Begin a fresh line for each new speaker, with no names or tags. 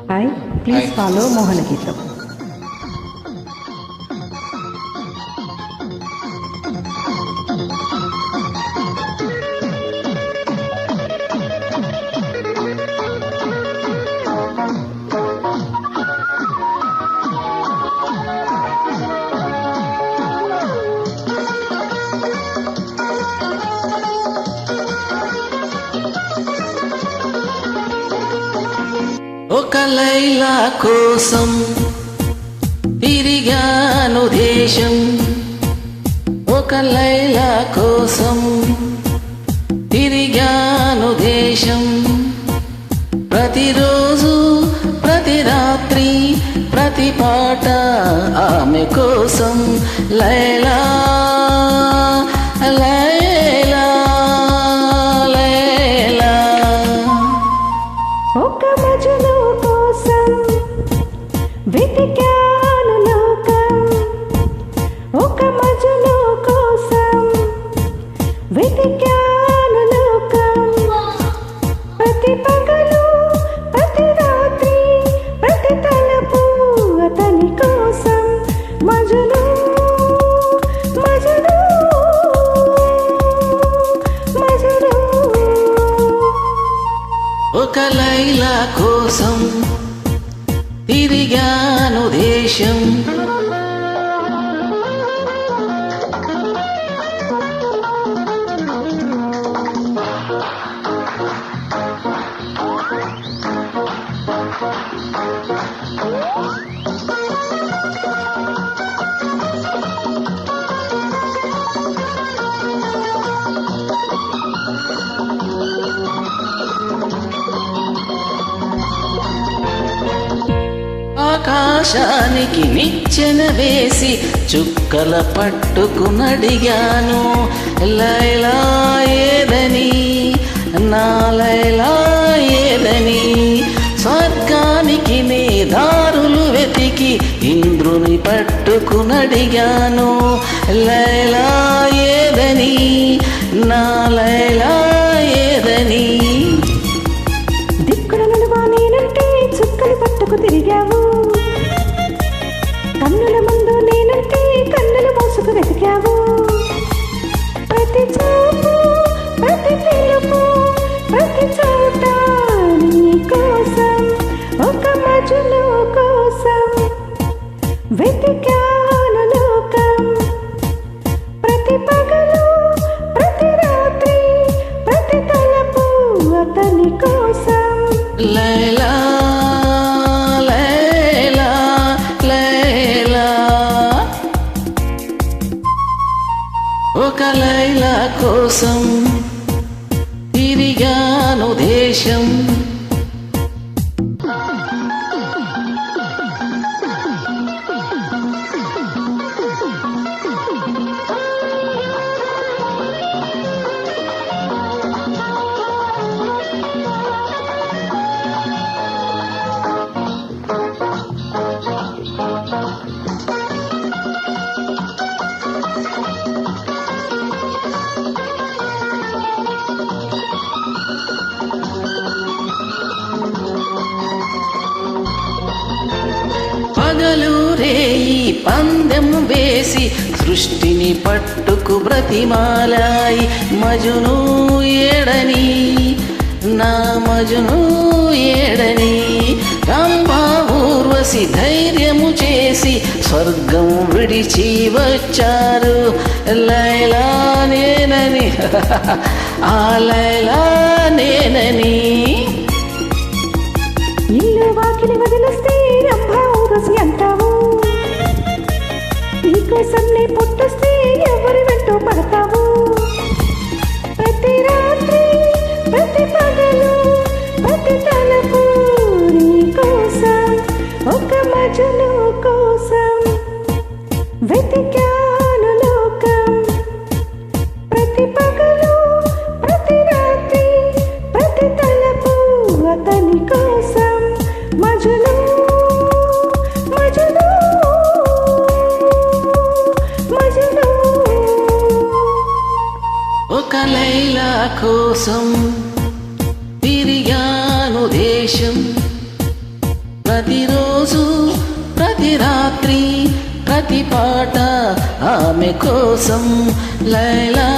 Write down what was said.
Hi, please follow Mohanagitham.
ఒక లైలా కోసం తిరిగాను దేశం, ఒక లైలా కోసం తిరిగాను దేశం. ప్రతిరోజు ప్రతి రాత్రి ప్రతి పాట ఆమె కోసం. లైలా లైలా లైలా.
ఒక మజను కోసం వెతికాను లోకం, ఒక మజను కోసం వెతికాను లోకం. ప్రతి పగలు ప్రతి రాత్రి ప్రతి తలపు అతని కోసం. మజను మజను మజను.
ఒక లైలా కోసం తిరిగాను దేశం. ఆకాశానికి నిచ్చెన వేసి చుక్కల పట్టుకునడిగాను. లైలా ఏదని, నా లైలా ఏదని. స్వర్గానికి నే దారులు వెతికి ఇంద్రుని పట్టుకునడిగాను. లైలా ఏదని, నా లైలా ఏదని.
దిక్కుల నలువా నేనంటే చుక్కలు పట్టుకు తిరిగావు, కన్నుల ముందు నేనంటే కన్నులు మోసుకు వెతికావు. ప్రతి చూపు ప్రతి పిలుపు ప్రతి చోట నీ కోసం, ఒక మజను కోసం వెతికాను లోకం. ప్రతి పగలు ప్రతి రాత్రి ప్రతి తలపు అతని కోసం.
లైలా లైలా లైలా. ఒక లైలా కోసం తిరిగాను దేశం. పగలు రేయి పందెం వేసి సృష్టిని పట్టుకు బ్రతిమాలాయి. మజును ఏడని, నా మజును ఏడని. రంభా ఊర్వశి ధైర్యము చేసి స్వర్గం విడిచి వచ్చారు. లైలా నేనని, ఆ లైలా నేనని.
ఇల్లు వాకిలి వదిలేస్తే రంభా ఊర్వశి అంటావు, నీకోసం నే పుట్టొస్తే ఎవరి వెంటో పడతావు. ప్రతి రాత్రి ప్రతి పగలు ప్రతి తలపు నీ కోసం, ఒక మజను కోసం వెతికాను లోకం. ప్రతి పగలు ప్రతి రాత్రి ప్రతి తలపు అతని కోసం. మజను మజను మజను.
ఒక లైలా కోసం తిరిగాను దేశం. ప్రతిరోజు ప్రతి రాత్రి ప్రతి పాట ఆమె కోసం లైలా